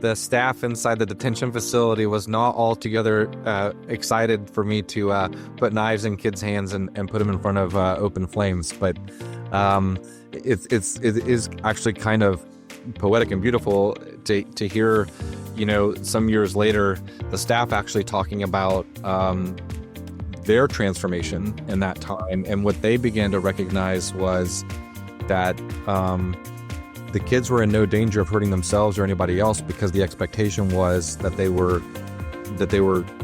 the staff inside the detention facility was not altogether excited for me to put knives in kids' hands and put them in front of open flames. But it is actually kind of poetic and beautiful to hear, some years later, the staff actually talking about their transformation in that time. And what they began to recognize was that the kids were in no danger of hurting themselves or anybody else, because the expectation was that they were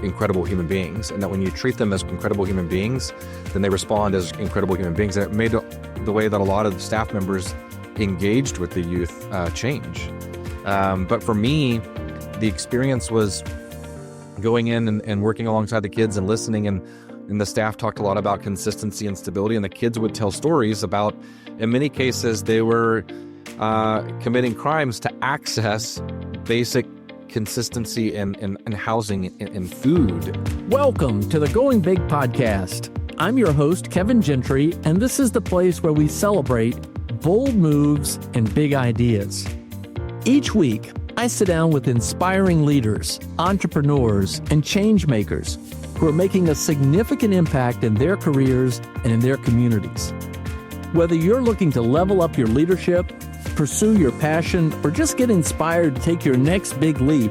incredible human beings, and that when you treat them as incredible human beings, then they respond as incredible human beings. And it made the way that a lot of the staff members engaged with the youth change. But for me, the experience was going in and working alongside the kids and listening, and the staff talked a lot about consistency and stability, and the kids would tell stories about, in many cases, they were committing crimes to access basic consistency in housing and food. Welcome to the Going Big podcast. I'm your host, Kevin Gentry, and this is the place where we celebrate bold moves and big ideas. Each week, I sit down with inspiring leaders, entrepreneurs, and change makers who are making a significant impact in their careers and in their communities. Whether you're looking to level up your leadership, pursue your passion, or just get inspired to take your next big leap,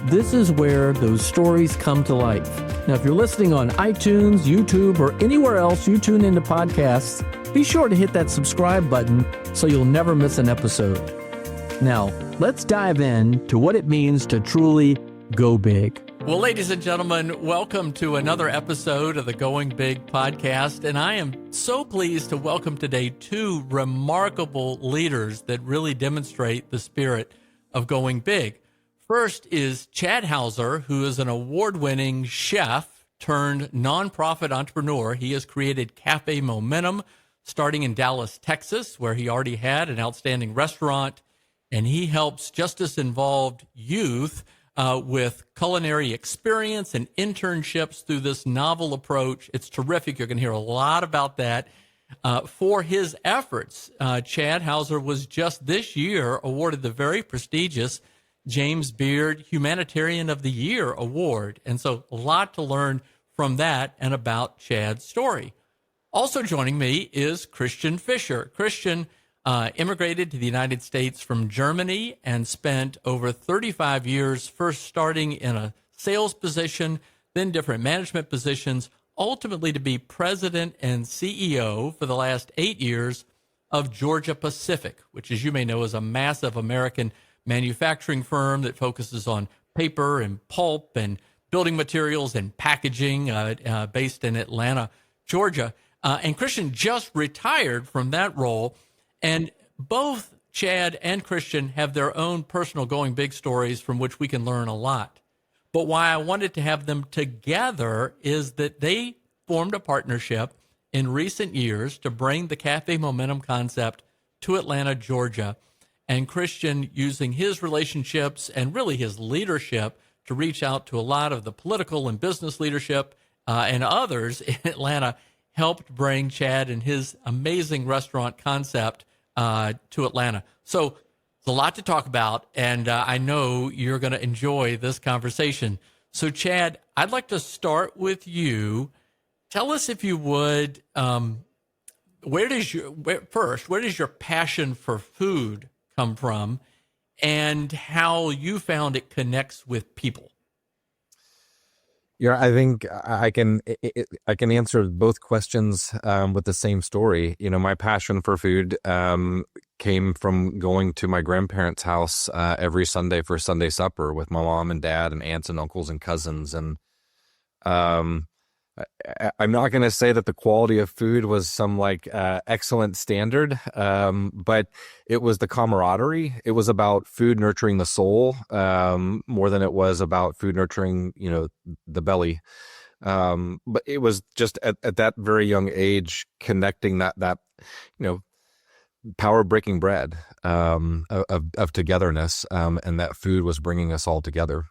this is where those stories come to life. Now, if you're listening on iTunes, YouTube, or anywhere else you tune into podcasts, be sure to hit that subscribe button so you'll never miss an episode. Now, let's dive in to what it means to truly go big. Well, ladies and gentlemen, welcome to another episode of the Going Big podcast. And I am so pleased to welcome today two remarkable leaders that really demonstrate the spirit of going big. First is Chad Hauser, who is an award-winning chef turned nonprofit entrepreneur. He has created Café Momentum, starting in Dallas, Texas, where he already had an outstanding restaurant. And he helps justice-involved youth with culinary experience and internships through this novel approach. It's terrific. You're going to hear a lot about that. For his efforts, Chad Hauser was just this year awarded the very prestigious James Beard Humanitarian of the Year Award. And so a lot to learn from that and about Chad's story. Also joining me is Christian Fischer. Christian immigrated to the United States from Germany and spent over 35 years, first starting in a sales position, then different management positions, ultimately to be president and CEO for the last 8 years of Georgia Pacific, which, as you may know, is a massive American manufacturing firm that focuses on paper and pulp and building materials and packaging, based in Atlanta, Georgia. And Christian just retired from that role. And both Chad and Christian have their own personal going big stories from which we can learn a lot. But why I wanted to have them together is that they formed a partnership in recent years to bring the Café Momentum concept to Atlanta, Georgia. And Christian, using his relationships and really his leadership to reach out to a lot of the political and business leadership and others in Atlanta, helped bring Chad and his amazing restaurant concept to Atlanta. So it's a lot to talk about, and I know you're going to enjoy this conversation. So Chad, I'd like to start with you. Tell us, if you would, where does your passion for food come from, and how you found it connects with people? Yeah, I think I can answer both questions with the same story. My passion for food came from going to my grandparents' house every Sunday for Sunday supper with my mom and dad and aunts and uncles and cousins. And I'm not going to say that the quality of food was some excellent standard, but it was the camaraderie. It was about food nurturing the soul more than it was about food nurturing, the belly. But it was just at that very young age connecting that power breaking bread of togetherness, and that food was bringing us all together.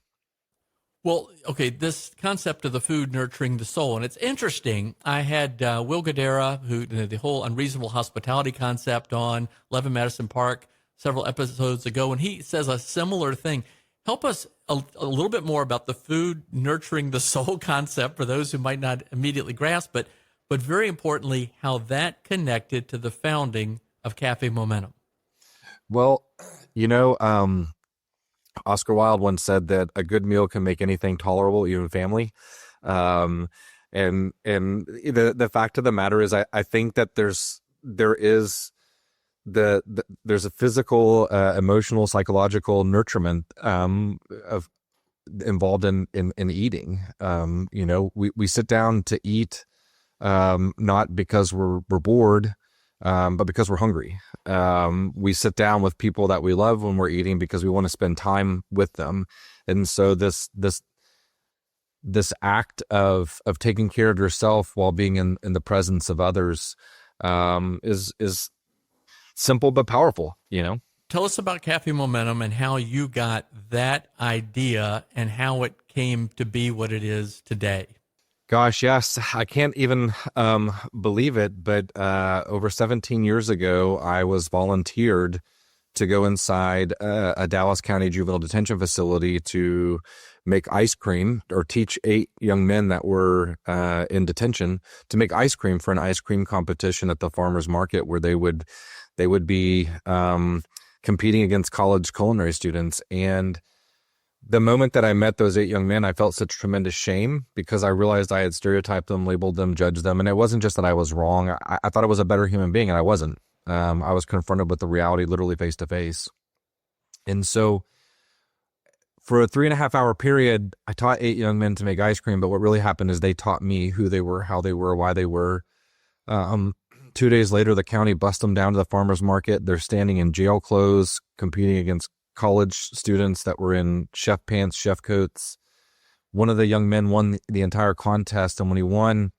Well, okay, this concept of the food nurturing the soul, and it's interesting. I had Will Guidara, who the whole unreasonable hospitality concept on 11 Madison Park several episodes ago, and he says a similar thing. Help us a little bit more about the food nurturing the soul concept for those who might not immediately grasp it, but very importantly, how that connected to the founding of Café Momentum. Well, you know, Oscar Wilde once said that a good meal can make anything tolerable, even family. Um, and the fact of the matter is, I think that there's a physical, emotional, psychological nurturement of involved in eating. We sit down to eat not because we're bored, but because we're hungry. We sit down with people that we love when we're eating because we want to spend time with them. And so this act of taking care of yourself while being in the presence of others is simple but powerful, Tell us about Café Momentum and how you got that idea and how it came to be what it is today. Gosh, yes. I can't even believe it, but over 17 years ago, I was volunteered to go inside a Dallas County juvenile detention facility to make ice cream, or teach 8 young men that were in detention to make ice cream for an ice cream competition at the farmers market, where they would be competing against college culinary students. And the moment that I met those 8 young men, I felt such tremendous shame because I realized I had stereotyped them, labeled them, judged them. And it wasn't just that I was wrong. I thought I was a better human being, and I wasn't. I was confronted with the reality literally face to face. And so for a 3.5-hour period, I taught 8 young men to make ice cream. But what really happened is they taught me who they were, how they were, why they were. 2 days later, the county bussed them down to the farmer's market. They're standing in jail clothes, competing against college students that were in chef pants, chef coats. One of the young men won the entire contest. And when he won,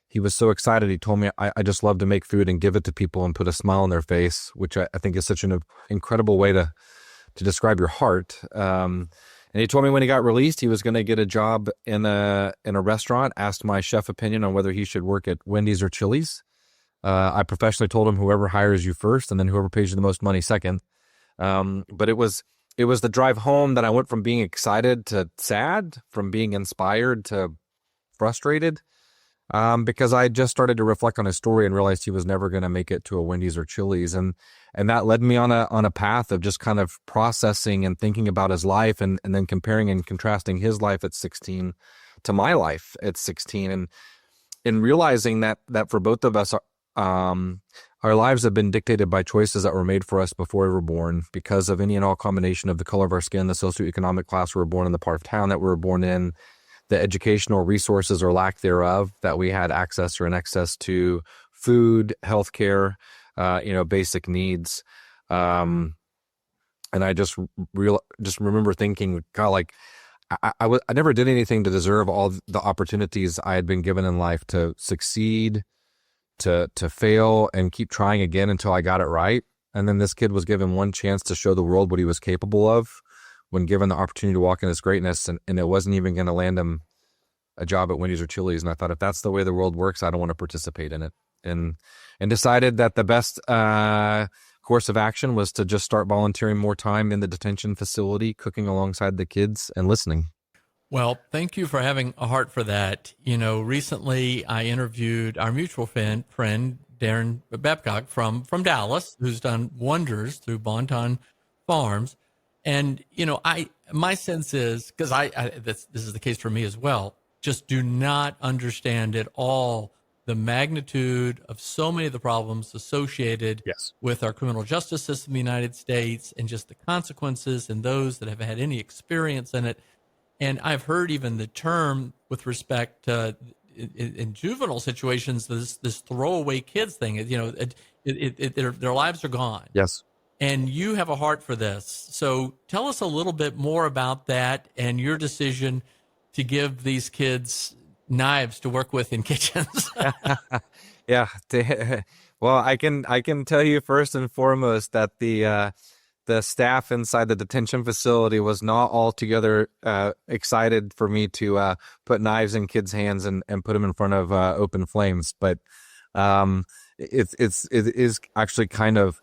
he was so excited. He told me, I just love to make food and give it to people and put a smile on their face, which I think is such an incredible way to describe your heart. And he told me when he got released, he was going to get a job in a restaurant, asked my chef opinion on whether he should work at Wendy's or Chili's. I professionally told him whoever hires you first, and then whoever pays you the most money second. But it was the drive home that I went from being excited to sad, from being inspired to frustrated, because I just started to reflect on his story and realized he was never going to make it to a Wendy's or Chili's. And that led me on a path of just kind of processing and thinking about his life, and then comparing and contrasting his life at 16 to my life at 16. And in realizing that for both of us, our lives have been dictated by choices that were made for us before we were born, because of any and all combination of the color of our skin, the socioeconomic class we were born in, the part of town that we were born in, the educational resources or lack thereof that we had access or in excess to, food, healthcare, basic needs. And I just remember thinking, God, like I never did anything to deserve all the opportunities I had been given in life to succeed, to fail, and keep trying again until I got it right. And then this kid was given one chance to show the world what he was capable of when given the opportunity to walk in his greatness, and it wasn't even going to land him a job at Wendy's or Chili's. And I thought, if that's the way the world works, I don't want to participate in it. And decided that the best course of action was to just start volunteering more time in the detention facility, cooking alongside the kids and listening. Well, thank you for having a heart for that. Recently I interviewed our mutual friend, Darren Babcock from Dallas, who's done wonders through Bonton Farms. And, my sense is, because this is the case for me as well, just do not understand at all the magnitude of so many of the problems associated with our criminal justice system in the United States, and just the consequences and those that have had any experience in it. And I've heard even the term with respect to in juvenile situations, this throwaway kids thing. Their lives are gone. Yes. And you have a heart for this. So tell us a little bit more about that and your decision to give these kids knives to work with in kitchens. Yeah. Well, I can tell you first and foremost that the staff inside the detention facility was not altogether excited for me to put knives in kids' hands and put them in front of open flames. But it is actually kind of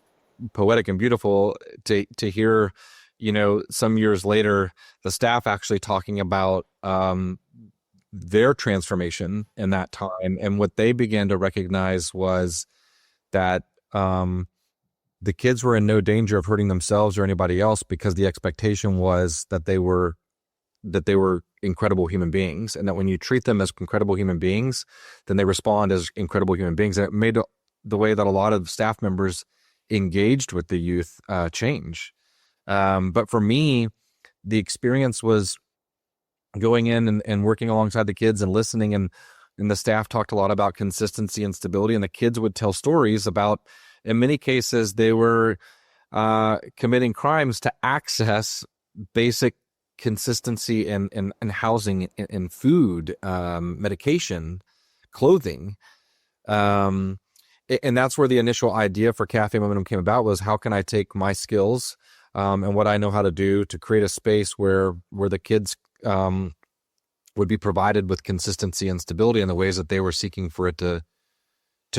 poetic and beautiful to hear some years later, the staff actually talking about their transformation in that time. And what they began to recognize was that the kids were in no danger of hurting themselves or anybody else, because the expectation was that they were incredible human beings, and that when you treat them as incredible human beings, then they respond as incredible human beings. And it made the way that a lot of staff members engaged with the youth change. But for me, the experience was going in and working alongside the kids and listening, and the staff talked a lot about consistency and stability, and the kids would tell stories about, in many cases, they were committing crimes to access basic consistency in housing, in food, medication, clothing. And that's where the initial idea for Café Momentum came about, was how can I take my skills and what I know how to do to create a space where the kids would be provided with consistency and stability in the ways that they were seeking for it to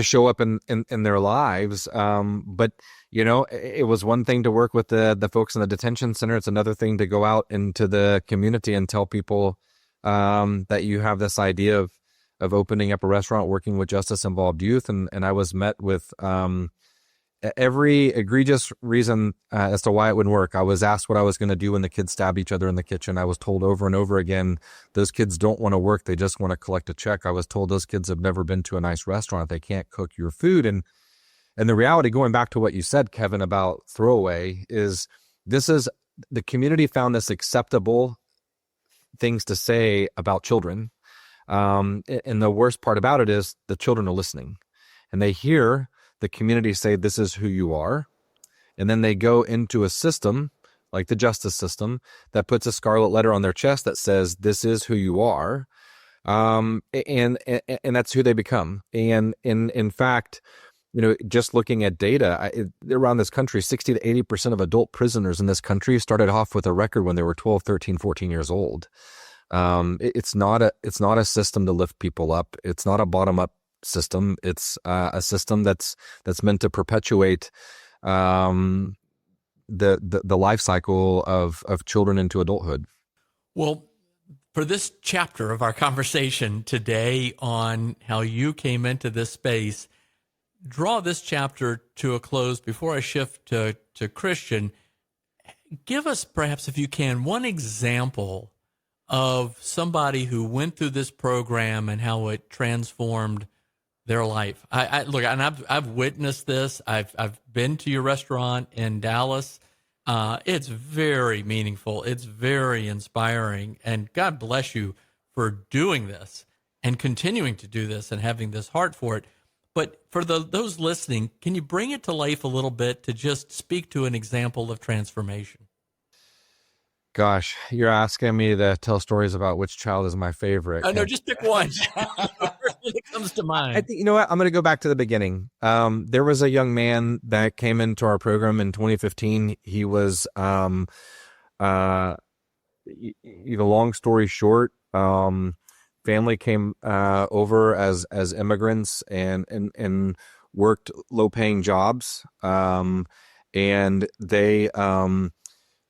show up in their lives. But it was one thing to work with the folks in the detention center. It's another thing to go out into the community and tell people that you have this idea of opening up a restaurant, working with justice-involved youth. And I was met with every egregious reason as to why it wouldn't work. I was asked what I was going to do when the kids stabbed each other in the kitchen. I was told over and over again, those kids don't want to work. They just want to collect a check. I was told those kids have never been to a nice restaurant. They can't cook your food. And the reality, going back to what you said, Kevin, about throwaway, is the community found this acceptable things to say about children. And the worst part about it is the children are listening, and they hear the community say, this is who you are. And then they go into a system like the justice system that puts a scarlet letter on their chest that says, this is who you are. And that's who they become. And in fact, just looking at data around this country, 60 to 80% of adult prisoners in this country started off with a record when they were 12, 13, 14 years old. It's not a system to lift people up. It's not a bottom up system. It's a system that's meant to perpetuate the life cycle of children into adulthood. Well, for this chapter of our conversation today on how you came into this space, draw this chapter to a close before I shift to Christian. Give us, perhaps, if you can, one example of somebody who went through this program and how it transformed their life. I look, and I've witnessed this. I've been to your restaurant in Dallas. It's very meaningful. It's very inspiring, and God bless you for doing this and continuing to do this and having this heart for it. But for those listening, can you bring it to life a little bit to just speak to an example of transformation? Gosh, you're asking me to tell stories about which child is my favorite. No, just pick one. It comes to mind. I think, you know what? I'm going to go back to the beginning. There was a young man that came into our program in 2015. He was, long story short, family came over as immigrants and worked low-paying jobs, and they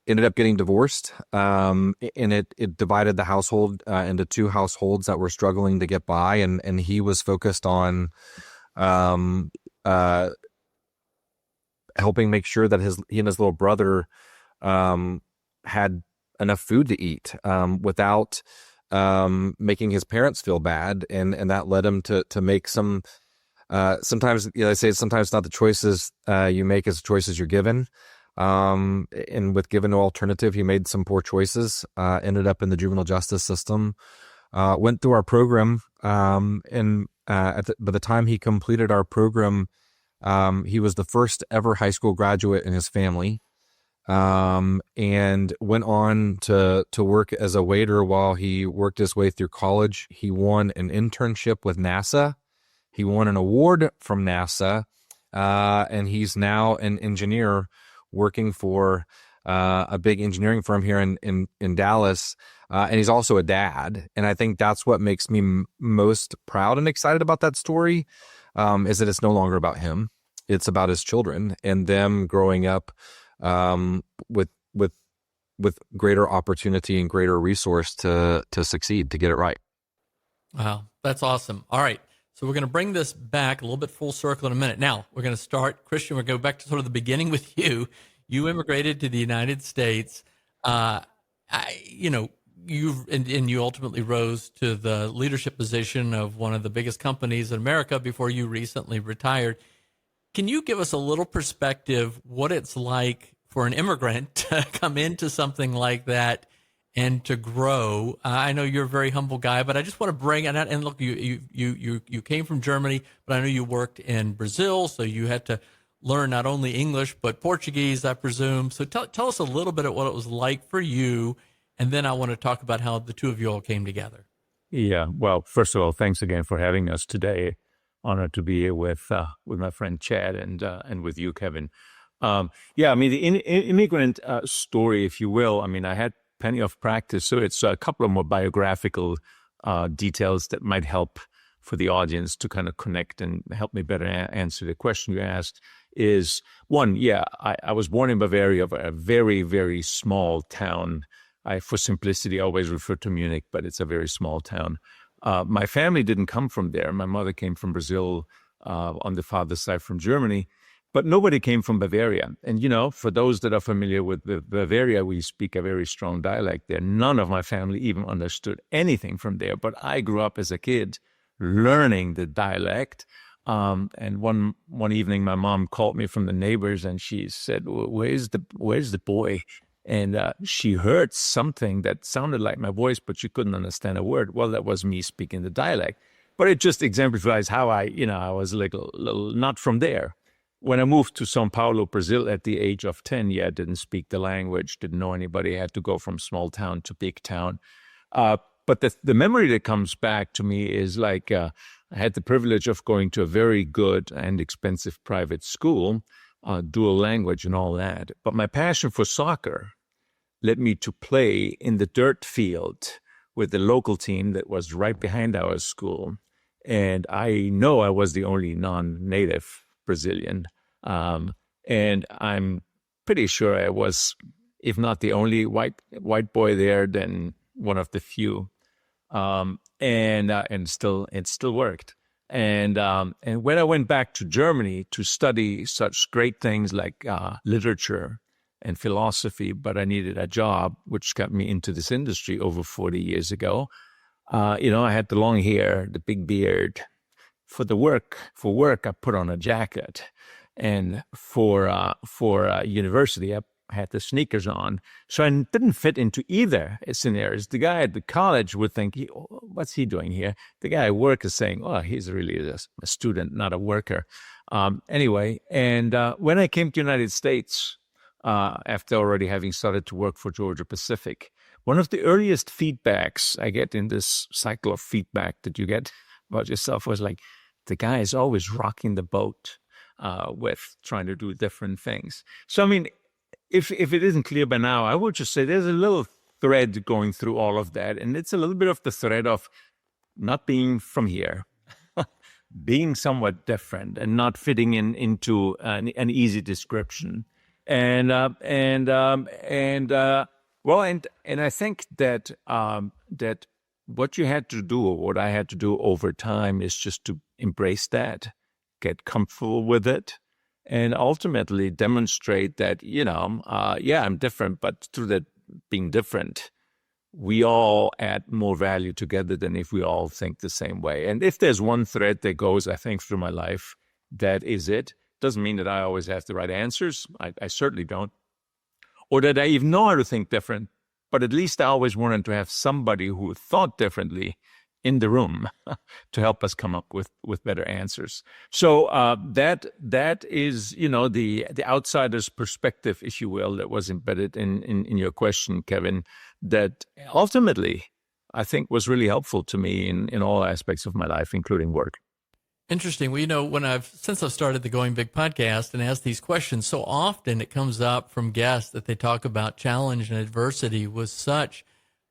ended up getting divorced, and it divided the household into two households that were struggling to get by, and he was focused on helping make sure that he and his little brother had enough food to eat without making his parents feel bad, and that led him to make some sometimes, they say sometimes not the choices you make, as the choices you're given. And with given no alternative, he made some poor choices, ended up in the juvenile justice system, went through our program. And by the time he completed our program, he was the first ever high school graduate in his family, and went on to work as a waiter while he worked his way through college. He won an internship with NASA. He won an award from NASA, and he's now an engineer working for a big engineering firm here in Dallas, and he's also a dad. And I think that's what makes me most proud and excited about that story, is that it's no longer about him. It's about his children and them growing up with with greater opportunity and greater resource to succeed, to get it right. Wow, that's awesome. All right. So we're going to bring this back a little bit full circle in a minute. Now we're going to start, Christian, we're going to go back to sort of the beginning with you. You immigrated to the United States. You ultimately rose to the leadership position of one of the biggest companies in America before you recently retired. Can you give us a little perspective what it's like for an immigrant to come into something like that and to grow? I know you're a very humble guy, but I just want to bring it out. And look, you came from Germany, but I know you worked in Brazil, so you had to learn not only English but Portuguese, I presume. So tell us a little bit of what it was like for you, and then I want to talk about how the two of you all came together. Yeah. Well, first of all, thanks again for having us today. Honored to be here with my friend Chad and with you, Kevin. Yeah, I mean, the immigrant story, if you will. I mean, I had plenty of practice, so it's a couple of more biographical details that might help for the audience to kind of connect and help me better answer the question you asked. Is one, yeah, I was born in Bavaria, a very, very small town. For simplicity, I always refer to Munich, but it's a very small town. My family didn't come from there. My mother came from Brazil, on the father's side from Germany, but nobody came from Bavaria. And, for those that are familiar with Bavaria, we speak a very strong dialect there. None of my family even understood anything from there, but I grew up as a kid learning the dialect. And one evening, my mom called me from the neighbors and she said, where's the boy? And she heard something that sounded like my voice, but she couldn't understand a word. Well, that was me speaking the dialect. But it just exemplifies how I was a little not from there. When I moved to São Paulo, Brazil at the age of 10, I didn't speak the language, didn't know anybody. I had to go from small town to big town. But the memory that comes back to me is like I had the privilege of going to a very good and expensive private school, dual language and all that. But my passion for soccer led me to play in the dirt field with the local team that was right behind our school. And I know I was the only non-native Brazilian. And I'm pretty sure I was, if not the only white boy there, then one of the few. And it still worked. And when I went back to Germany to study such great things like literature and philosophy, but I needed a job, which got me into this industry over 40 years ago. I had the long hair, the big beard. For work, I put on a jacket, and for university, I had the sneakers on. So I didn't fit into either scenarios. The guy at the college would think, what's he doing here? The guy at work is saying, oh, he's really a student, not a worker. Anyway, and when I came to the United States, after already having started to work for Georgia Pacific, one of the earliest feedbacks I get in this cycle of feedback that you get about yourself was like, the guy is always rocking the boat with trying to do different things. So, I mean, if it isn't clear by now, I would just say there's a little thread going through all of that. And it's a little bit of the thread of not being from here, being somewhat different and not fitting into an easy description. And I think that that what you had to do, or what I had to do over time, is just to embrace that, get comfortable with it, and ultimately demonstrate that, I'm different, but through that being different, we all add more value together than if we all think the same way. And if there's one thread that goes, I think, through my life, that is it. Doesn't mean that I always have the right answers. I certainly don't. Or that I even know how to think different, but at least I always wanted to have somebody who thought differently in the room to help us come up with better answers. So that is, the outsider's perspective, if you will, that was embedded in your question, Kevin, that ultimately I think was really helpful to me in all aspects of my life, including work. Interesting. Well, since I've started the Going Big podcast and asked these questions, so often it comes up from guests that they talk about challenge and adversity was such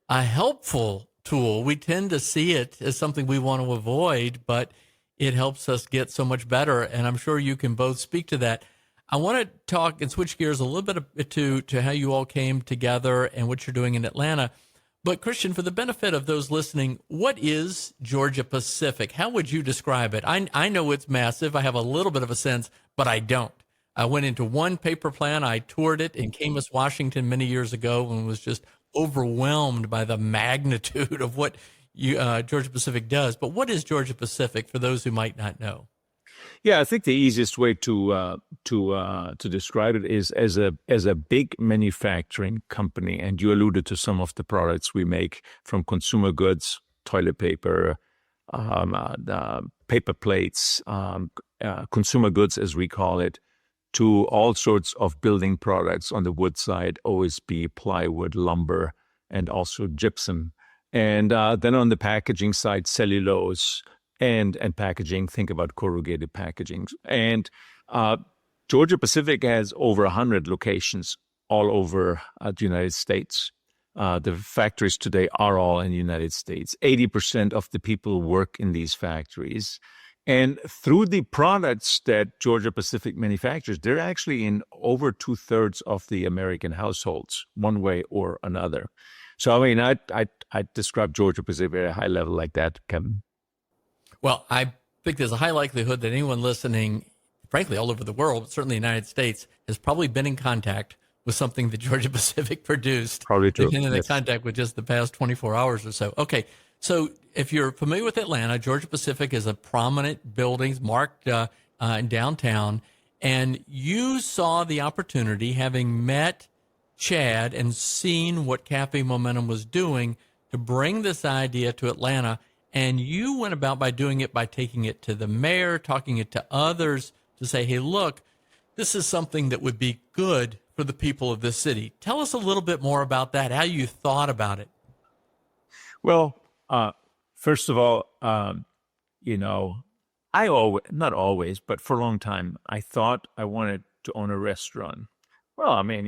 a helpful tool. We tend to see it as something we want to avoid, but it helps us get so much better. And I'm sure you can both speak to that. I want to talk and switch gears a little bit to how you all came together and what you're doing in Atlanta. But Christian, for the benefit of those listening, what is Georgia Pacific? How would you describe it? I know it's massive. I have a little bit of a sense, but I don't. I went into one paper plant. I toured it in Camas, Washington many years ago and was just overwhelmed by the magnitude of what Georgia Pacific does. But what is Georgia Pacific for those who might not know? Yeah, I think the easiest way to describe it is as a big manufacturing company, and you alluded to some of the products we make, from consumer goods, toilet paper, paper plates, consumer goods as we call it, to all sorts of building products on the wood side, OSB, plywood, lumber, and also gypsum, and then on the packaging side, cellulose. And packaging, think about corrugated packaging. And Georgia Pacific has over 100 locations all over the United States. The factories today are all in the United States. 80% of the people work in these factories. And through the products that Georgia Pacific manufactures, they're actually in over 2/3 of the American households, one way or another. So, I mean, I describe Georgia Pacific at a high level like that, Kevin. Well, I think there's a high likelihood that anyone listening, frankly, all over the world, but certainly the United States, has probably been in contact with something that Georgia Pacific produced. Probably true. They've been in Yes. contact with just the past 24 hours or so. Okay, so if you're familiar with Atlanta, Georgia Pacific is a prominent building marked in downtown, and you saw the opportunity, having met Chad and seen what Café Momentum was doing, to bring this idea to Atlanta. And you went about by doing it by taking it to the mayor, talking it to others to say, hey, look, this is something that would be good for the people of this city. Tell us a little bit more about that, how you thought about it. Well, first of all, I always, not always, but for a long time, I thought I wanted to own a restaurant. Well, I mean,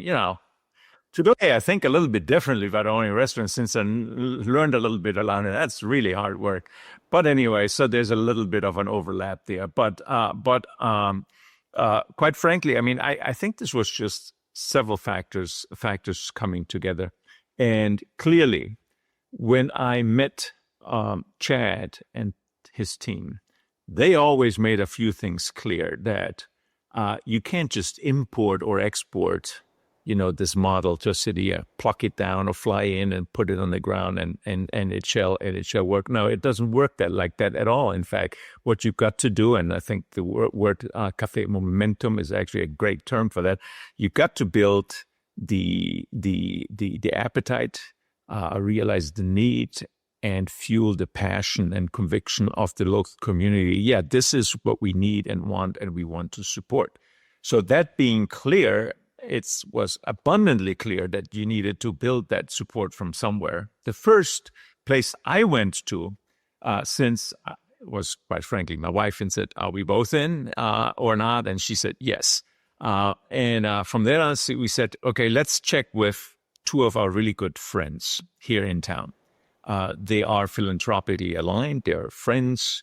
today I think a little bit differently about owning a restaurant, since I learned a little bit around it. That's really hard work. But anyway, so there's a little bit of an overlap there. But quite frankly, I mean, I think this was just several factors coming together. And clearly, when I met Chad and his team, they always made a few things clear, that you can't just import or export this model to a city, pluck it down or fly in and put it on the ground and it shall work. No, it doesn't work like that at all. In fact, what you've got to do, and I think the word Café Momentum is actually a great term for that, you've got to build the appetite, realize the need, and fuel the passion and conviction of the local community. Yeah, this is what we need and want, and we want to support. So that being clear, it was abundantly clear that you needed to build that support from somewhere. The first place I went to, since was quite frankly my wife, and said, "Are we both in or not?" And she said yes. And from there on, we said, "Okay, let's check with two of our really good friends here in town. They are philanthropically aligned. They're friends.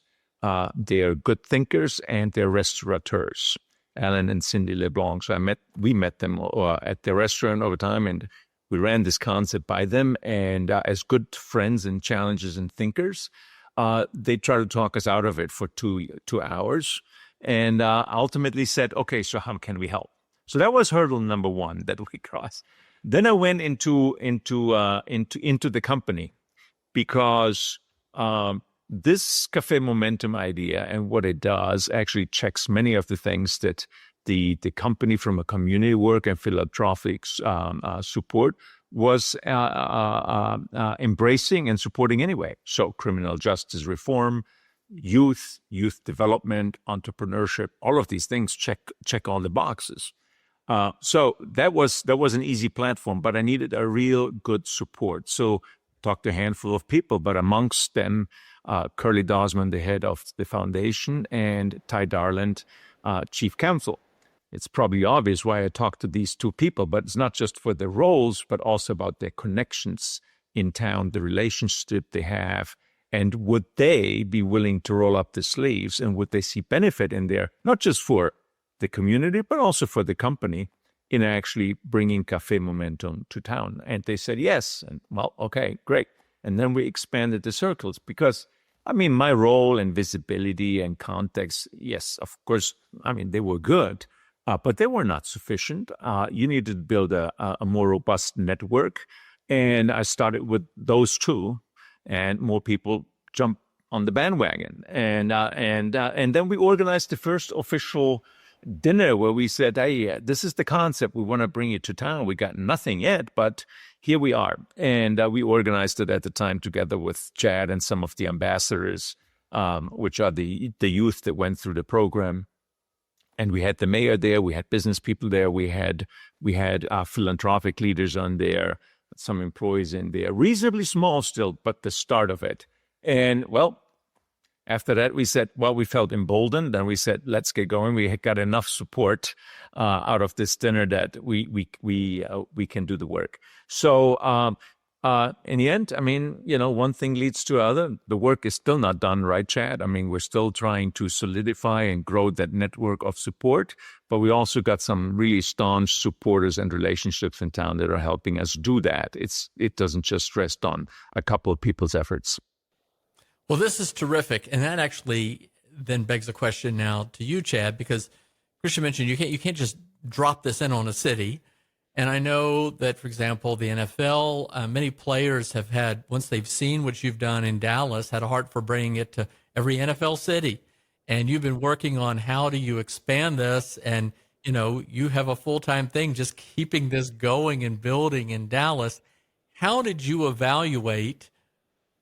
They're good thinkers, and they're restaurateurs." Alan and Cindy LeBlanc. So we met them at the restaurant over time, and we ran this concept by them. And as good friends and challengers and thinkers, they tried to talk us out of it for two hours, and ultimately said, "Okay, so how can we help?" So that was hurdle number one that we crossed. Then I went into the company, because this Café Momentum idea and what it does actually checks many of the things that the company, from a community work and philanthropic support, was embracing and supporting anyway. So criminal justice reform, youth development, entrepreneurship, all of these things check all the boxes. So that was an easy platform, but I needed a real good support. So talked to a handful of people, but amongst them, Curly Dosman, the head of the foundation, and Ty Darland, chief counsel. It's probably obvious why I talked to these two people, but it's not just for their roles, but also about their connections in town, the relationship they have, and would they be willing to roll up the sleeves, and would they see benefit in there, not just for the community, but also for the company in actually bringing Café Momentum to town. And they said yes. And well, okay, great. And then we expanded the circles because, I mean, my role and visibility and context, yes, of course, I mean, they were good, but they were not sufficient. You needed to build a more robust network. And I started with those two, and more people jumped on the bandwagon. And then we organized the first official dinner where we said, hey, this is the concept. We want to bring it to town. We got nothing yet, but here we are. And we organized it at the time together with Chad and some of the ambassadors, which are the youth that went through the program. And we had the mayor there. We had business people there. We had philanthropic leaders on there, some employees in there, reasonably small still, but the start of it. And well, after that, we said, well, we felt emboldened. Then we said, let's get going. We had got enough support out of this dinner that we can do the work. So in the end, I mean, one thing leads to other. The work is still not done, right, Chad? I mean, we're still trying to solidify and grow that network of support, but we also got some really staunch supporters and relationships in town that are helping us do that. It doesn't just rest on a couple of people's efforts. Well, this is terrific. And that actually then begs a question now to you, Chad, because Christian mentioned you can't just drop this in on a city. And I know that, for example, the NFL, many players have had, once they've seen what you've done in Dallas, had a heart for bringing it to every NFL city. And you've been working on how do you expand this. And, you have a full-time thing just keeping this going and building in Dallas. How did you evaluate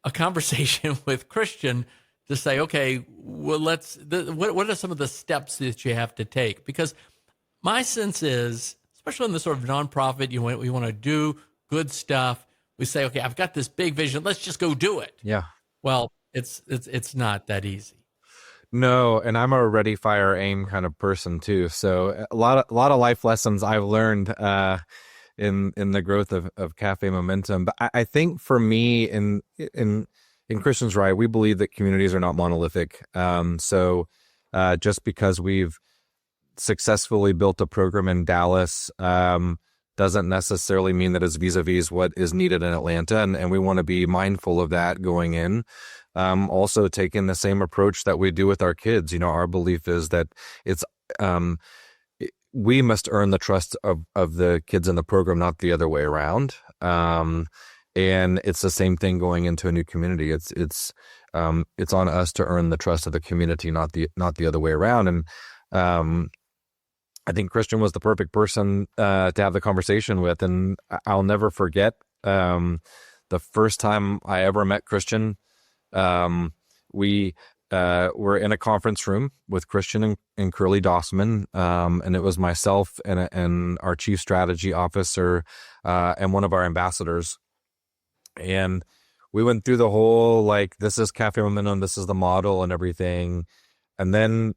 a conversation with Christian to say, okay, well, what are some of the steps that you have to take? Because my sense is, especially in the sort of nonprofit, we want to do good stuff. We say, okay, I've got this big vision. Let's just go do it. Yeah. Well, it's not that easy. No, and I'm a ready, fire, aim kind of person too. So a lot of life lessons I've learned in the growth of Café Momentum. But I think for me, in Christian's right, we believe that communities are not monolithic. So just because we've successfully built a program in Dallas doesn't necessarily mean that it's vis-a-vis what is needed in Atlanta. And we want to be mindful of that going in. Also taking the same approach that we do with our kids. Our belief is that we must earn the trust of the kids in the program, not the other way around. And it's the same thing going into a new community. It's on us to earn the trust of the community, not the other way around. And I think Christian was the perfect person to have the conversation with. And I'll never forget the first time I ever met Christian. We were in a conference room with Christian and Curly Dossman, and it was myself and our chief strategy officer and one of our ambassadors. And we went through the whole, this is Café Momentum, this is the model and everything. And then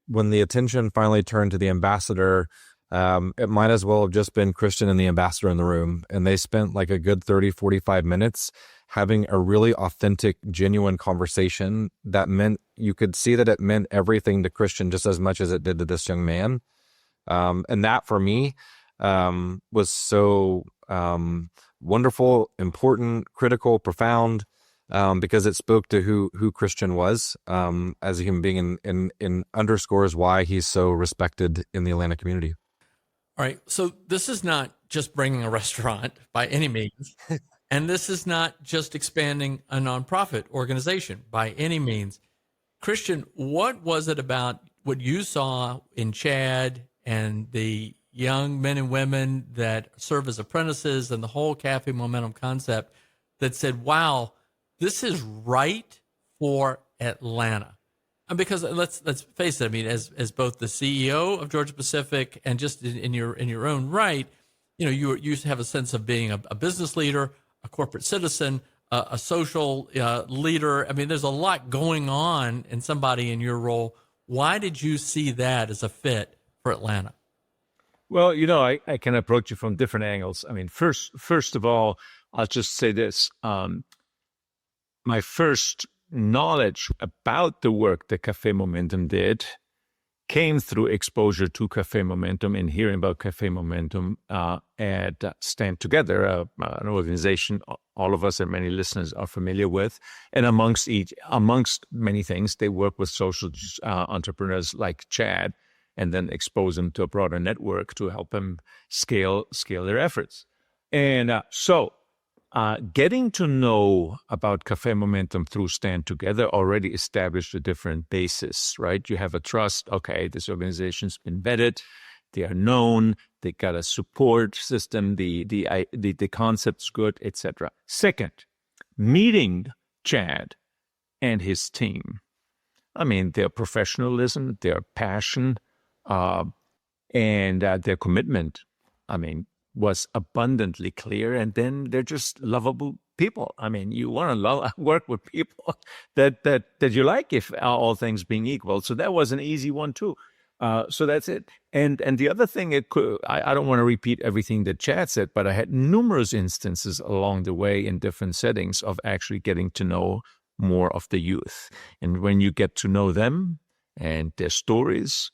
when the attention finally turned to the ambassador, it might as well have just been Christian and the ambassador in the room. And they spent a good 30, 45 minutes having a really authentic, genuine conversation that meant, you could see that it meant everything to Christian just as much as it did to this young man. And that for me was so wonderful, important, critical, profound, because it spoke to who Christian was as a human being and underscores why he's so respected in the Atlanta community. All right. So this is not just bringing a restaurant by any means. And this is not just expanding a nonprofit organization by any means. Christian, what was it about what you saw in Chad and the young men and women that serve as apprentices and the whole Café Momentum concept that said, wow, this is right for Atlanta? And because let's face it, I mean, as both the CEO of Georgia Pacific and just in your own right, you have a sense of being a business leader, a corporate citizen, a social leader. I mean, there's a lot going on in somebody in your role. Why did you see that as a fit for Atlanta? Well, I can approach you from different angles. I mean, first of all, I'll just say this. My first knowledge about the work that Café Momentum did came through exposure to Café Momentum and hearing about Café Momentum at Stand Together, an organization all of us and many listeners are familiar with. And amongst many things, they work with social entrepreneurs like Chad, and then expose them to a broader network to help them scale their efforts. And so getting to know about Café Momentum through Stand Together already established a different basis, right? You have a trust. Okay, this organization's been vetted. They are known. They got a support system. The concept's good, etc. Second, meeting Chad and his team. I mean, their professionalism, their passion, and their commitment, I mean, was abundantly clear. And then they're just lovable people. I mean, you want to work with people that you like, if all things being equal. So that was an easy one too. So that's it. And the other thing, I don't want to repeat everything that Chad said, but I had numerous instances along the way in different settings of actually getting to know more of the youth. And when you get to know them and their stories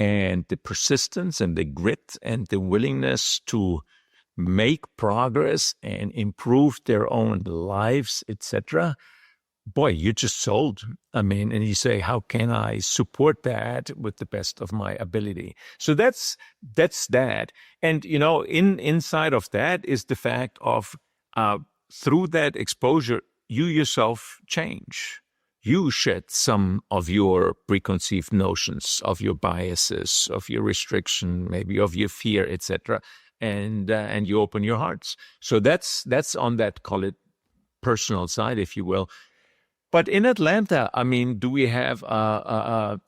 and the persistence and the grit and the willingness to make progress and improve their own lives, etc., boy, you're just sold. I mean, and you say, how can I support that with the best of my ability? So that's that. And, you know, inside of that is the fact of through that exposure, you yourself change. You shed some of your preconceived notions, of your biases, of your restriction, maybe of your fear, etc., and you open your hearts. So that's on that, call it, personal side, if you will. But in Atlanta, I mean, do we have a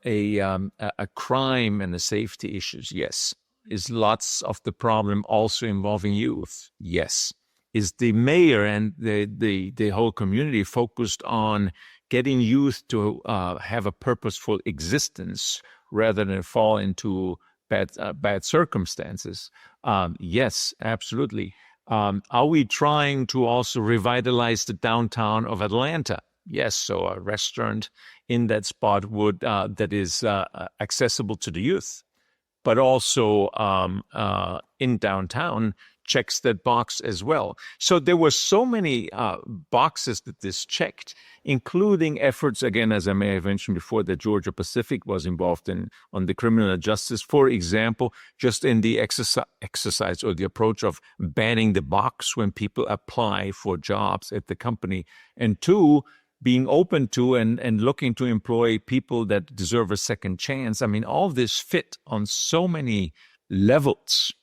crime and a safety issues? Yes. Is lots of the problem also involving youth? Yes. Is the mayor and the whole community focused on getting youth to have a purposeful existence rather than fall into bad circumstances? Yes, absolutely. Are we trying to also revitalize the downtown of Atlanta? Yes, so a restaurant in that spot that is accessible to the youth, but also in downtown checks that box as well. So there were so many boxes that this checked, including efforts, again, as I may have mentioned before, that Georgia Pacific was involved in on the criminal justice. For example, just in the exercise or the approach of banning the box when people apply for jobs at the company. And two, being open to and looking to employ people that deserve a second chance. I mean, all this fit on so many levels.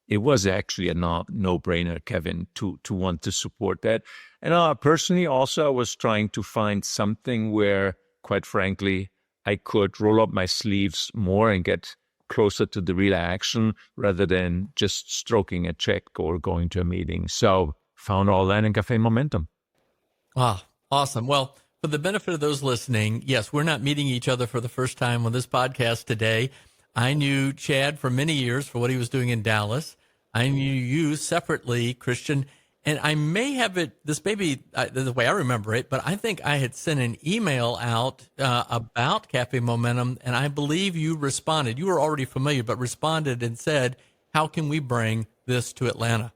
It was actually a no-brainer, Kevin, to want to support that. And personally, also, I was trying to find something where, quite frankly, I could roll up my sleeves more and get closer to the real action rather than just stroking a check or going to a meeting. So found all that in Café Momentum. Wow. Awesome. Well, for the benefit of those listening, yes, we're not meeting each other for the first time on this podcast today. I knew Chad for many years for what he was doing in Dallas. I knew you separately, Christian, and I may have it, this may be the way I remember it, but I think I had sent an email out about Café Momentum, and I believe you responded. You were already familiar, but responded and said, how can we bring this to Atlanta?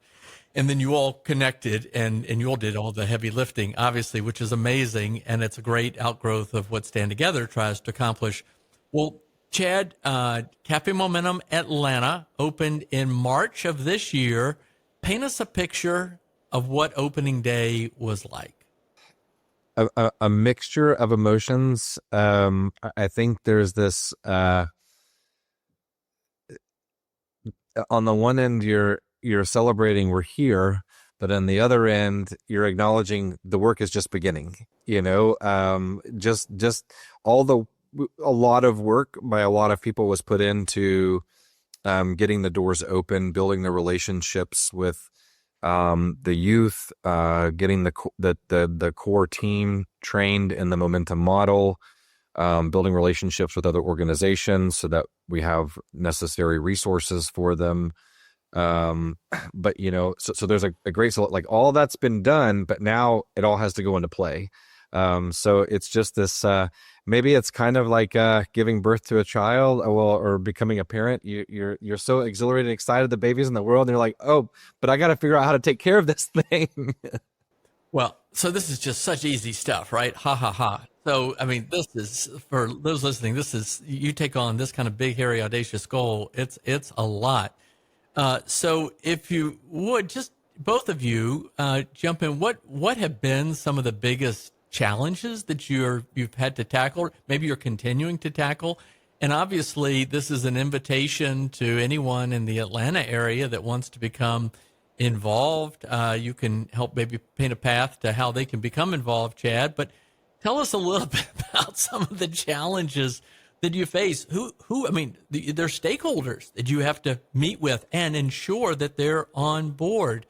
And then you all connected and you all did all the heavy lifting, obviously, which is amazing. And it's a great outgrowth of what Stand Together tries to accomplish. Well, Chad, Café Momentum Atlanta opened in March of this year. Paint us a picture of what opening day was like. A mixture of emotions. I think there's this, on the one end, you're celebrating we're here, but on the other end, you're acknowledging the work is just beginning. You know, just a lot of work by a lot of people was put into getting the doors open, building the relationships with the youth, getting the core team trained in the Momentum model, building relationships with other organizations so that we have necessary resources for them. But you know, so there's a great, so like all that's been done, but now it all has to go into play. So it's just this, maybe it's kind of like giving birth to a child, or becoming a parent. You're so exhilarated and excited, the baby's in the world, and you're like, oh, but I got to figure out how to take care of this thing. Well, so this is just such easy stuff, right? Ha ha ha. So, I mean, this is, for those listening, this is, you take on this kind of big, hairy, audacious goal. It's a lot. So if you would, just both of you jump in, what have been some of the biggest challenges that you've had to tackle, maybe you're continuing to tackle? And obviously, this is an invitation to anyone in the Atlanta area that wants to become involved. You can help maybe paint a path to how they can become involved, Chad. But tell us a little bit about some of the challenges that you face. I mean, there's stakeholders that you have to meet with and ensure that they're on board.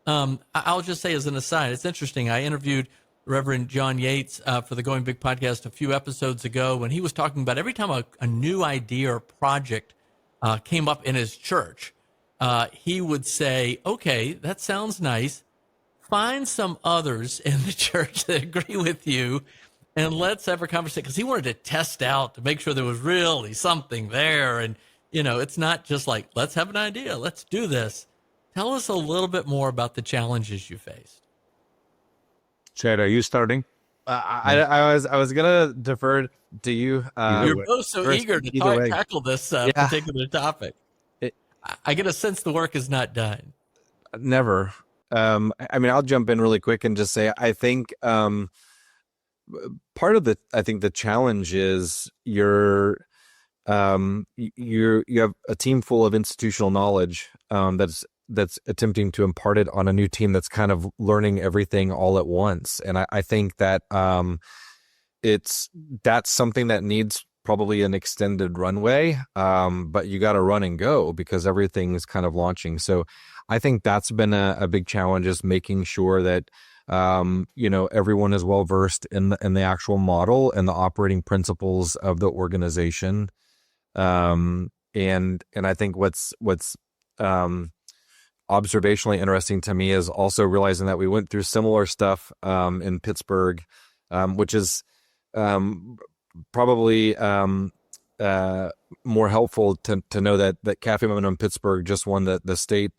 I'll just say as an aside, it's interesting. I interviewed Reverend John Yates for the Going Big podcast a few episodes ago, when he was talking about every time a new idea or project came up in his church, he would say, okay, that sounds nice. Find some others in the church that agree with you, and let's have a conversation. Because he wanted to test out to make sure there was really something there. And, it's not just like, let's have an idea, let's do this. Tell us a little bit more about the challenges you faced. Chad, are you starting? I was gonna defer to you. You're both so eager to tackle this particular topic. I get a sense the work is not done. Never. I mean, I'll jump in really quick and just say, I think part of the challenge is you have a team full of institutional knowledge that's attempting to impart it on a new team that's kind of learning everything all at once. And I think that that's something that needs probably an extended runway, but you got to run and go because everything's kind of launching. So I think that's been a big challenge, is making sure that everyone is well versed in the actual model and the operating principles of the organization. And I think what's observationally interesting to me is also realizing that we went through similar stuff in Pittsburgh, which is probably more helpful to know that Café Momentum Pittsburgh just won the state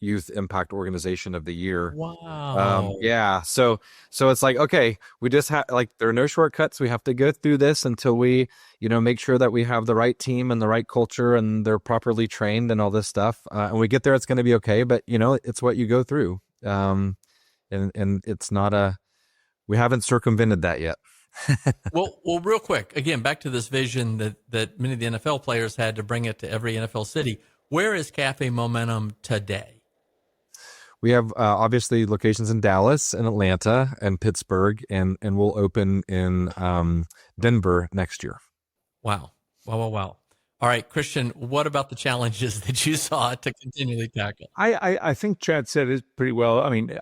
youth impact organization of the year. Wow. Yeah. So it's like, okay, we just have, like, there are no shortcuts. We have to go through this until we, make sure that we have the right team and the right culture and they're properly trained and all this stuff. And we get there, it's going to be okay. But it's what you go through. And it's not we haven't circumvented that yet. Well, real quick, again, back to this vision that many of the NFL players had to bring it to every NFL city. Where is Café Momentum today? We have obviously locations in Dallas and Atlanta and Pittsburgh, and we'll open in Denver next year. Wow. All right, Christian, what about the challenges that you saw to continually tackle? I think Chad said it pretty well. I mean,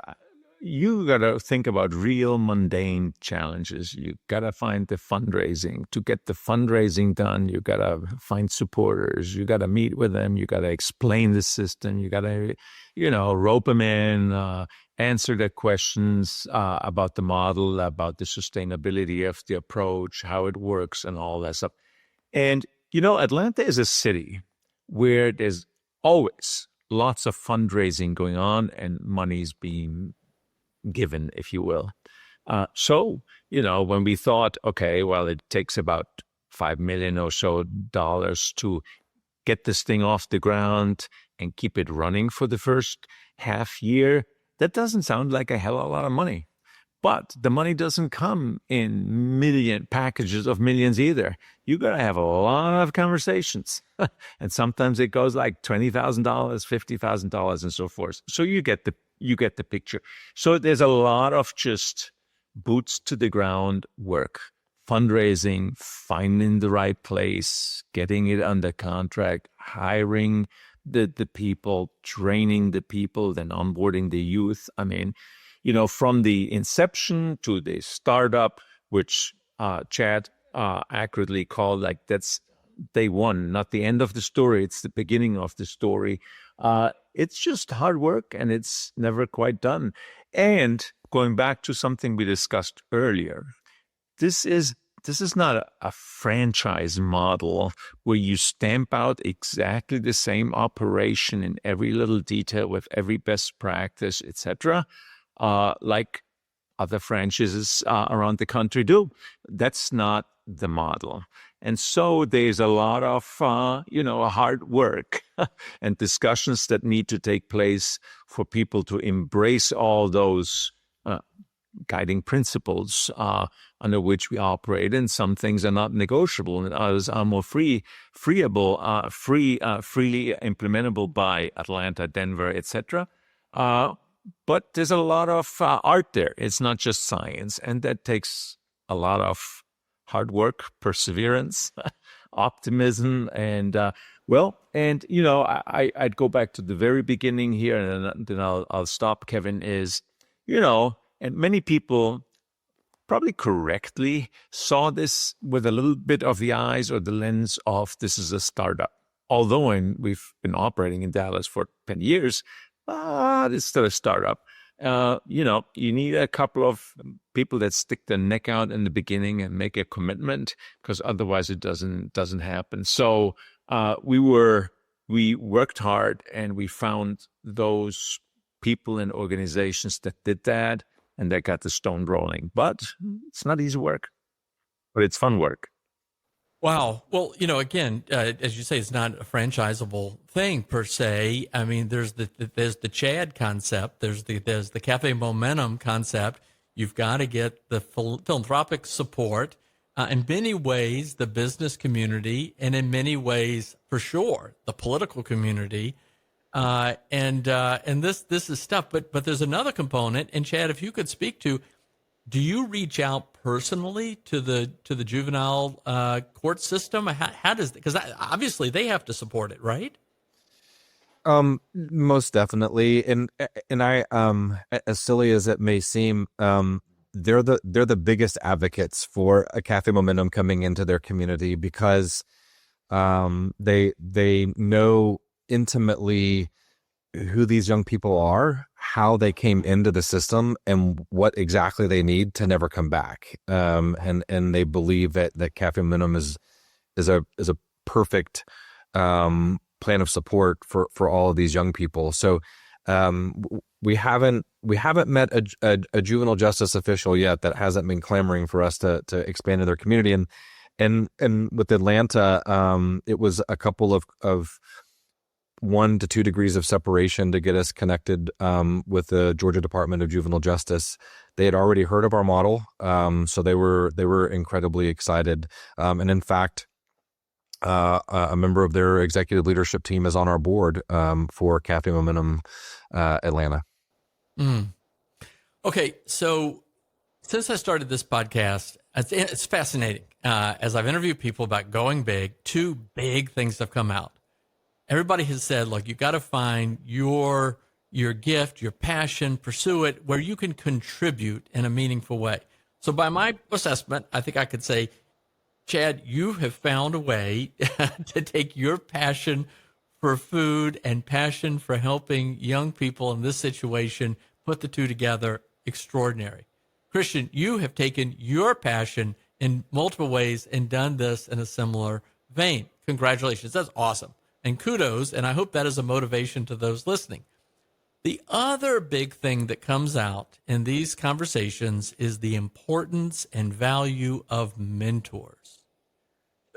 you got to think about real mundane challenges. You got to find the fundraising. To get the fundraising done, you got to find supporters. You got to meet with them. You got to explain the system. You got to, rope them in, answer their questions about the model, about the sustainability of the approach, how it works, and all that stuff. And, Atlanta is a city where there's always lots of fundraising going on and money's being given, if you will. So, when we thought, okay, well, it takes about $5 million or so to get this thing off the ground and keep it running for the first half year, that doesn't sound like a hell of a lot of money. But the money doesn't come in million packages of millions either. You got to have a lot of conversations. And sometimes it goes like $20,000, $50,000 and so forth. So you get the picture. So there's a lot of just boots to the ground work, fundraising, finding the right place, getting it under contract, hiring the people, training the people, then onboarding the youth. I mean, from the inception to the startup, which Chad accurately called, like, that's day one, not the end of the story. It's the beginning of the story. It's just hard work and it's never quite done. And going back to something we discussed earlier, this is not a franchise model where you stamp out exactly the same operation in every little detail with every best practice, etc., like other franchises around the country do. That's not the model. And so there's a lot of, hard work and discussions that need to take place for people to embrace all those guiding principles under which we operate. And some things are not negotiable, and others are more freely implementable by Atlanta, Denver, etc. But there's a lot of art there. It's not just science, and that takes a lot of hard work, perseverance, optimism, and I'd go back to the very beginning here, and then I'll stop. Kevin, and many people probably correctly saw this with a little bit of the eyes or the lens of this is a startup. Although we've been operating in Dallas for 10 years, it's still a startup. You need a couple of people that stick their neck out in the beginning and make a commitment, because otherwise it doesn't happen. So we worked hard, and we found those people and organizations that did that, and they got the stone rolling. But it's not easy work, but it's fun work. Wow. Well, again, as you say, it's not a franchisable thing per se. I mean, there's the Chad concept. There's the Café Momentum concept. You've got to get the philanthropic support. In many ways, the business community, and in many ways, for sure, the political community. And this is stuff. But there's another component. And Chad, if you could speak to, do you reach out personally to the juvenile court system? How does, because obviously they have to support it, right? Most definitely, and I, as silly as it may seem, they're the biggest advocates for a Café Momentum coming into their community, because they know intimately who these young people are, how they came into the system, and what exactly they need to never come back. And they believe that Café Momentum is a perfect plan of support for all of these young people. So we haven't met a juvenile justice official yet that hasn't been clamoring for us to expand to their community. And with Atlanta, it was a couple of 1 to 2 degrees of separation to get us connected with the Georgia Department of Juvenile Justice. They had already heard of our model, so they were incredibly excited. And in fact, a member of their executive leadership team is on our board for Café Momentum Atlanta. Okay, so since I started this podcast, it's fascinating. As I've interviewed people about going big, 2 big things have come out. Everybody has said, look, you got to find your gift, your passion, pursue it where you can contribute in a meaningful way. So by my assessment, I think I could say, Chad, you have found a way to take your passion for food and passion for helping young people in this situation, put the 2 together. Extraordinary. Christian, you have taken your passion in multiple ways and done this in a similar vein. Congratulations. That's awesome. And kudos, and I hope that is a motivation to those listening. The other big thing that comes out in these conversations is the importance and value of mentors.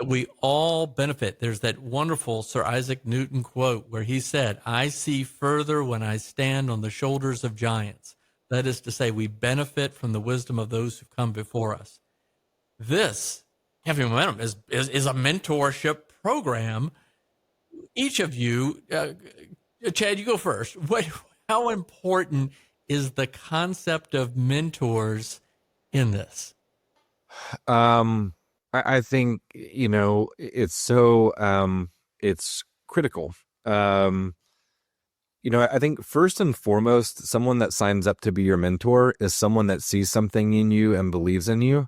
We all benefit. There's that wonderful Sir Isaac Newton quote where he said, "I see further when I stand on the shoulders of giants." That is to say, we benefit from the wisdom of those who've come before us. This, Café Momentum, is a mentorship program. Each of you, Chad, you go first. How important is the concept of mentors in this? I think, it's so, it's critical. I think first and foremost, someone that signs up to be your mentor is someone that sees something in you and believes in you.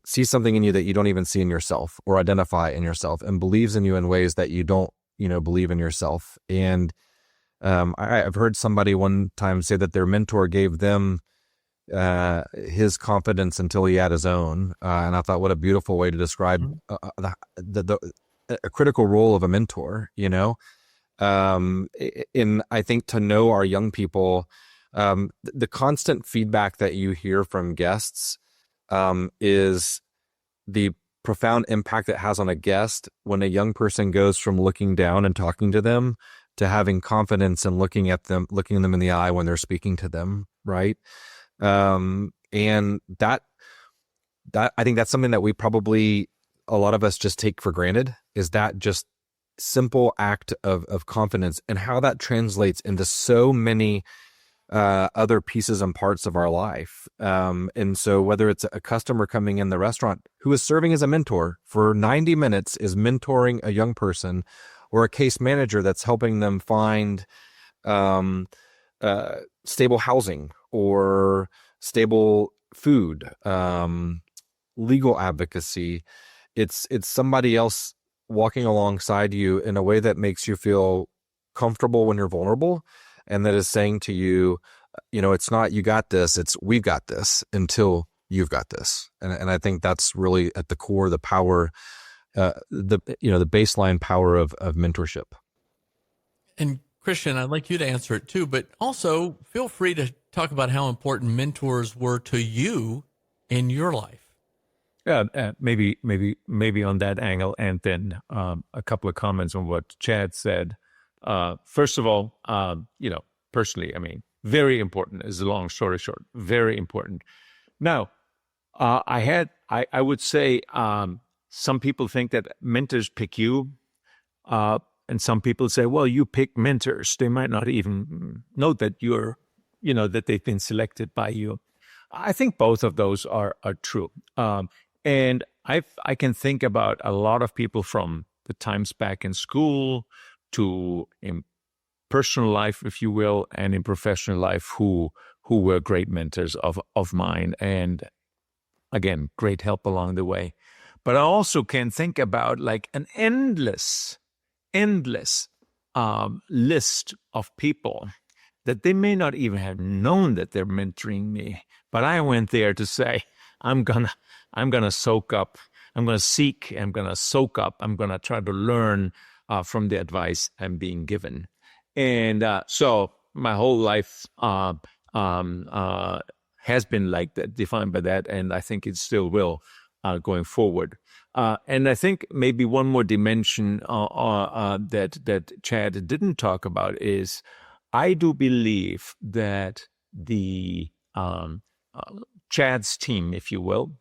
Sees something in you that you don't even see in yourself or identify in yourself, and believes in you in ways that you don't, believe in yourself. And I've heard somebody one time say that their mentor gave them his confidence until he had his own. And I thought, what a beautiful way to describe a critical role of a mentor, you know? I think to know our young people, the constant feedback that you hear from guests is the profound impact it has on a guest when a young person goes from looking down and talking to them to having confidence and looking them in the eye when they're speaking to them, right? And that I think that's something that we probably, a lot of us just take for granted, is that just simple act of confidence, and how that translates into so many other pieces and parts of our life. And so whether it's a customer coming in the restaurant who is serving as a mentor for 90 minutes is mentoring a young person, or a case manager that's helping them find stable housing or stable food, legal advocacy. It's somebody else walking alongside you in a way that makes you feel comfortable when you're vulnerable, and that is saying to you, it's not you got this, it's we've got this until you've got this. And I think that's really at the core, the power, the baseline power of mentorship. And Christian, I'd like you to answer it too, but also feel free to talk about how important mentors were to you in your life. Yeah, maybe on that angle, and then a couple of comments on what Chad said. First of all, personally, I mean, very important is the long story short, very important. Now, I would say some people think that mentors pick you, and some people say, well, you pick mentors. They might not even know that that they've been selected by you. I think both of those are true. And I can think about a lot of people from the times back in school to in personal life, if you will, and in professional life who were great mentors of mine. And again, great help along the way. But I also can think about like an endless list of people that they may not even have known that they're mentoring me. But I went there to say, I'm gonna soak up, I'm gonna seek, I'm gonna soak up, I'm gonna try to learn from the advice I'm being given. And so my whole life has been like that, defined by that, and I think it still will going forward. And I think maybe one more dimension that Chad didn't talk about is I do believe that the Chad's team, if you will,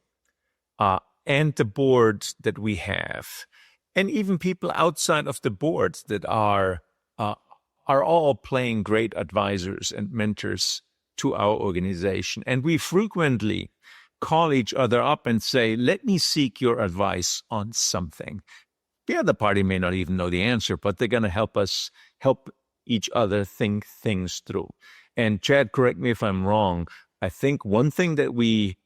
and the board that we have, and even people outside of the board that are all playing great advisors and mentors to our organization. And we frequently call each other up and say, let me seek your advice on something. The other party may not even know the answer, but they're going to help each other think things through. And Chad, correct me if I'm wrong, I think one thing that we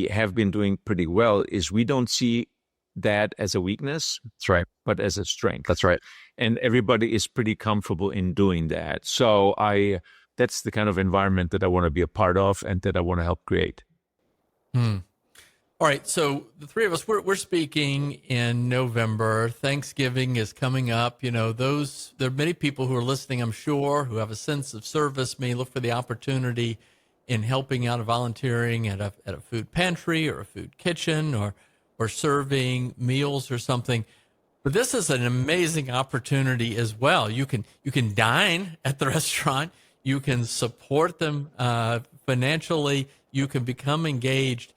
have been doing pretty well is we don't see that as a weakness. That's right. But as a strength. That's right. And everybody is pretty comfortable in doing that. So that's the kind of environment that I want to be a part of and that I want to help create. All right. So the three of us, we're speaking in November. Thanksgiving is coming up. There are many people who are listening, I'm sure, who have a sense of service, may look for the opportunity in helping out, volunteering at a food pantry or a food kitchen or serving meals or something. But this is an amazing opportunity as well. You can dine at the restaurant. You can support them financially. You can become engaged.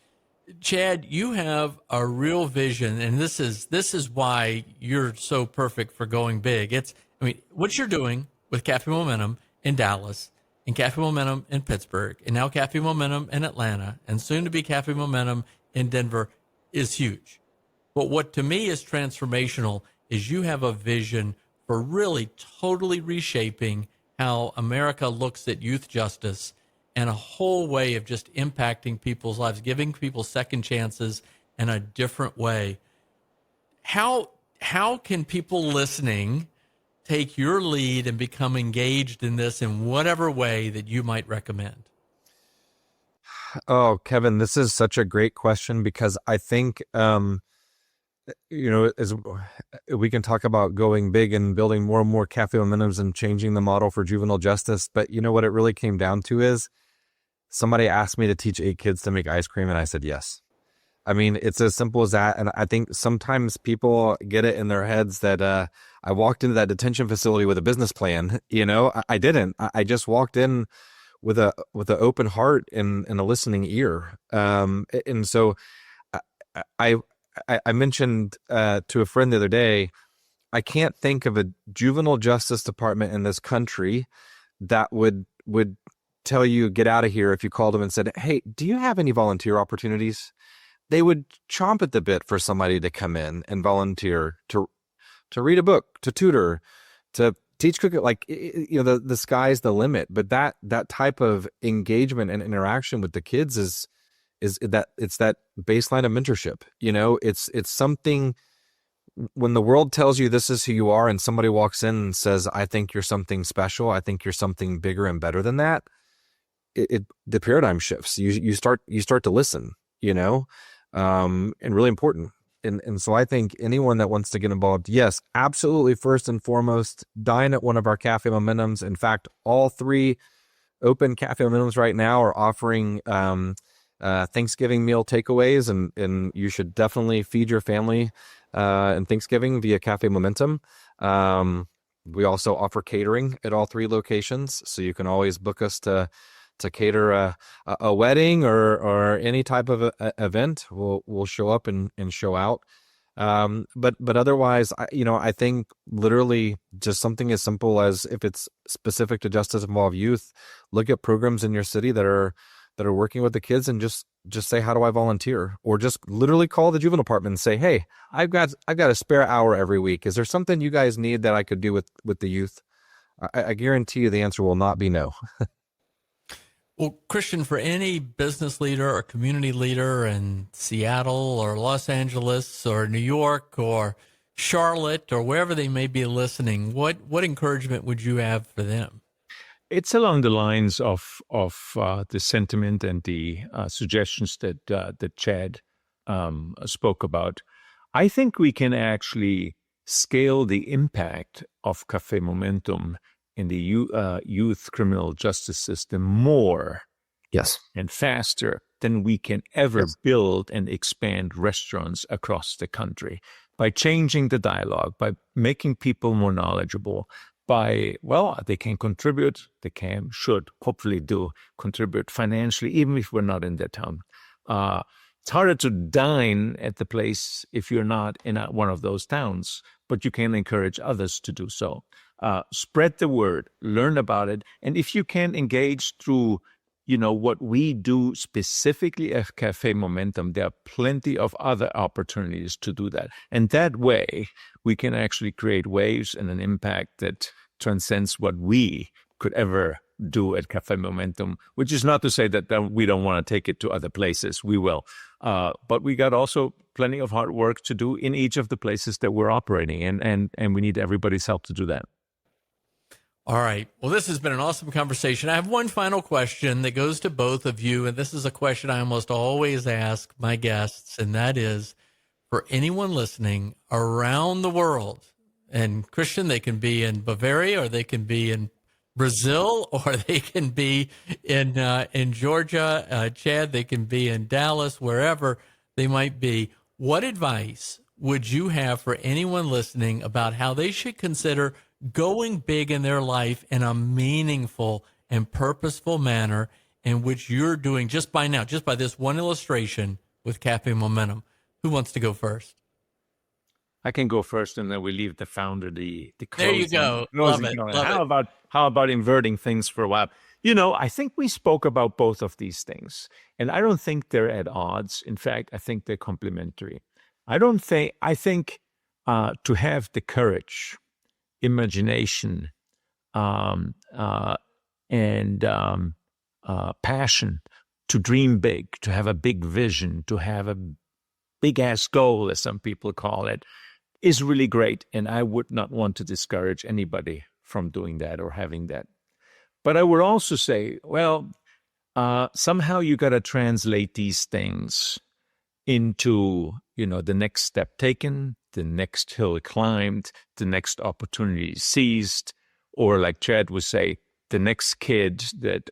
Chad, you have a real vision, and this is why you're so perfect for going big. What you're doing with Café Momentum in Dallas, and Café Momentum in Pittsburgh, and now Café Momentum in Atlanta, and soon to be Café Momentum in Denver is huge. But what to me is transformational is you have a vision for really totally reshaping how America looks at youth justice and a whole way of just impacting people's lives, giving people second chances in a different way. How can people listening take your lead and become engaged in this in whatever way that you might recommend? Oh, Kevin, this is such a great question because I think, as we can talk about going big and building more and more Café Momentums and changing the model for juvenile justice. But what it really came down to is somebody asked me to teach 8 kids to make ice cream, and I said yes. I mean, it's as simple as that. And I think sometimes people get it in their heads that I walked into that detention facility with a business plan. I didn't. I just walked in with an open heart and a listening ear. And so I mentioned to a friend the other day, I can't think of a juvenile justice department in this country that would tell you get out of here if you called them and said, "Hey, do you have any volunteer opportunities?" They would chomp at the bit for somebody to come in and volunteer to read a book, to tutor, to teach cooking. Like, the sky's the limit. But that type of engagement and interaction with the kids is that it's that baseline of mentorship. It's something when the world tells you this is who you are, and somebody walks in and says, "I think you're something special. I think you're something bigger and better than that." The paradigm shifts. You start to listen. And really important. And so I think anyone that wants to get involved, yes, absolutely. First and foremost, dine at one of our Café Momentums. In fact, all 3 open Café Momentums right now are offering Thanksgiving meal takeaways, and you should definitely feed your family in Thanksgiving via Café Momentum. We also offer catering at all 3 locations, so you can always book us to cater a wedding or any type of event. We'll show up and show out. But otherwise, I think literally just something as simple as, if it's specific to justice involved youth, look at programs in your city that are working with the kids and just say, "How do I volunteer?" Or just literally call the juvenile department and say, "Hey, I've got a spare hour every week. Is there something you guys need that I could do with the youth?" I guarantee you the answer will not be no. Well, Christian, for any business leader or community leader in Seattle or Los Angeles or New York or Charlotte or wherever they may be listening, what encouragement would you have for them? It's along the lines of the sentiment and the suggestions that Chad spoke about. I think we can actually scale the impact of Café Momentum in the youth criminal justice system more, Yes, and faster than we can ever build and expand restaurants across the country, by changing the dialogue, by making people more knowledgeable, they can contribute, should hopefully contribute financially, even if we're not in their town. It's harder to dine at the place if you're not in one of those towns, but you can encourage others to do so. Spread the word, learn about it. And if you can engage through, what we do specifically at Café Momentum, there are plenty of other opportunities to do that. And that way, we can actually create waves and an impact that transcends what we could ever do at Café Momentum, which is not to say that we don't want to take it to other places. We will. But we got also plenty of hard work to do in each of the places that we're operating in, and we need everybody's help to do that. All right. Well, this has been an awesome conversation. I have one final question that goes to both of you, and this is a question I almost always ask my guests, and that is, for anyone listening around the world, and Christian, they can be in Bavaria, or they can be in Brazil, or they can be in Georgia, Chad, they can be in Dallas, wherever they might be. What advice would you have for anyone listening about how they should consider going big in their life in a meaningful and purposeful manner, in which you're doing just by this one illustration with Café Momentum? Who wants to go first? I can go first, and then we leave the founder the There you go. Love it. How about inverting things for a while? I think we spoke about both of these things, and I don't think they're at odds. In fact, I think they're complementary. I think to have the courage, imagination, and passion to dream big, to have a big vision, to have a big ass goal, as some people call it, is really great. And I would not want to discourage anybody from doing that or having that. But I would also say, well, somehow you got to translate these things into, the next step taken, the next hill climbed, the next opportunity seized, or like Chad would say, the next kid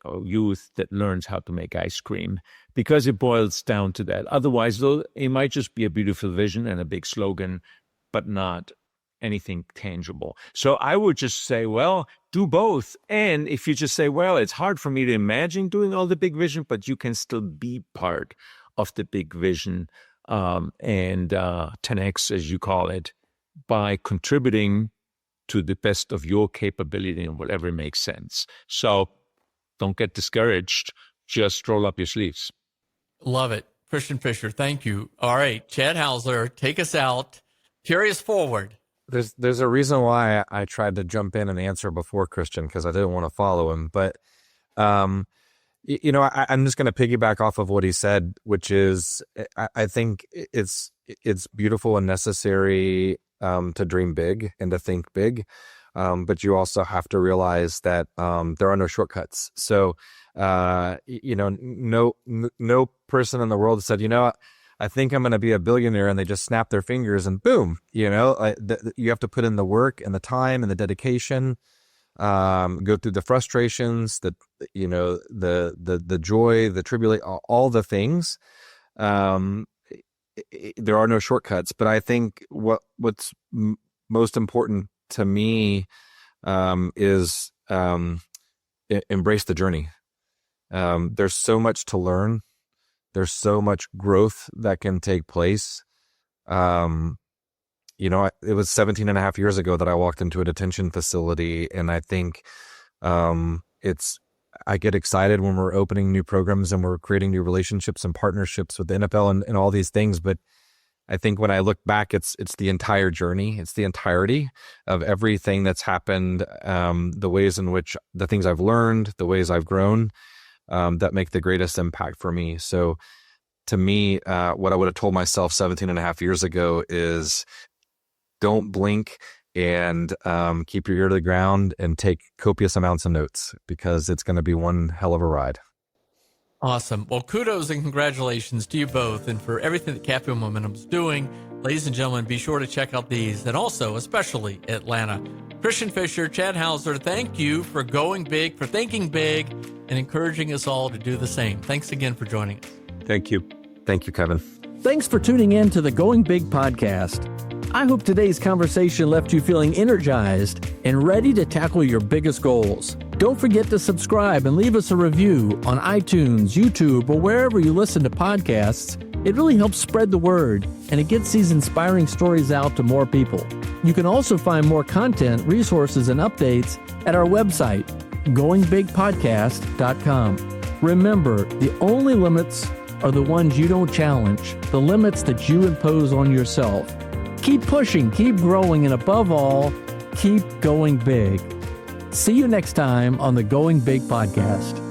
or youth that learns how to make ice cream, because it boils down to that. Otherwise, though, it might just be a beautiful vision and a big slogan, but not anything tangible. So I would just say, well, do both. And if you just say, well, it's hard for me to imagine doing all the big vision, but you can still be part of the big vision and 10X, as you call it, by contributing to the best of your capability and whatever makes sense. So don't get discouraged. Just roll up your sleeves. Love it. Christian Fischer, thank you. All right, Chad Hausler, take us out. Carry us forward. There's a reason why I tried to jump in and answer before Christian, because I didn't want to follow him. But, I'm just going to piggyback off of what he said, which is I think it's beautiful and necessary to dream big and to think big. But you also have to realize that there are no shortcuts. So, no person in the world said, I think I'm going to be a billionaire, and they just snap their fingers and boom, you have to put in the work and the time and the dedication, go through the frustrations, the joy, the tribulation, all the things. There are no shortcuts, but I think what's most important to me is embrace the journey. There's so much to learn. There's so much growth that can take place. It was 17 and a half years ago that I walked into a detention facility. And I think I get excited when we're opening new programs and we're creating new relationships and partnerships with the NFL and all these things. But I think when I look back, it's the entire journey. It's the entirety of everything that's happened, the ways in which the things I've learned, the ways I've grown, that make the greatest impact for me. So to me, what I would have told myself 17 and a half years ago is don't blink and keep your ear to the ground and take copious amounts of notes, because it's going to be one hell of a ride. Awesome. Well, kudos and congratulations to you both, and for everything that Café Momentum is doing. Ladies and gentlemen, be sure to check out these, and also, especially Atlanta. Christian Fischer, Chad Hausler, thank you for going big, for thinking big, and encouraging us all to do the same. Thanks again for joining us. Thank you. Thank you, Kevin. Thanks for tuning in to the Going Big podcast. I hope today's conversation left you feeling energized and ready to tackle your biggest goals. Don't forget to subscribe and leave us a review on iTunes, YouTube, or wherever you listen to podcasts. It really helps spread the word, and it gets these inspiring stories out to more people. You can also find more content, resources, and updates at our website, goingbigpodcast.com. Remember, the only limits are the ones you don't challenge, the limits that you impose on yourself. Keep pushing, keep growing, and above all, keep going big. See you next time on the Going Big podcast.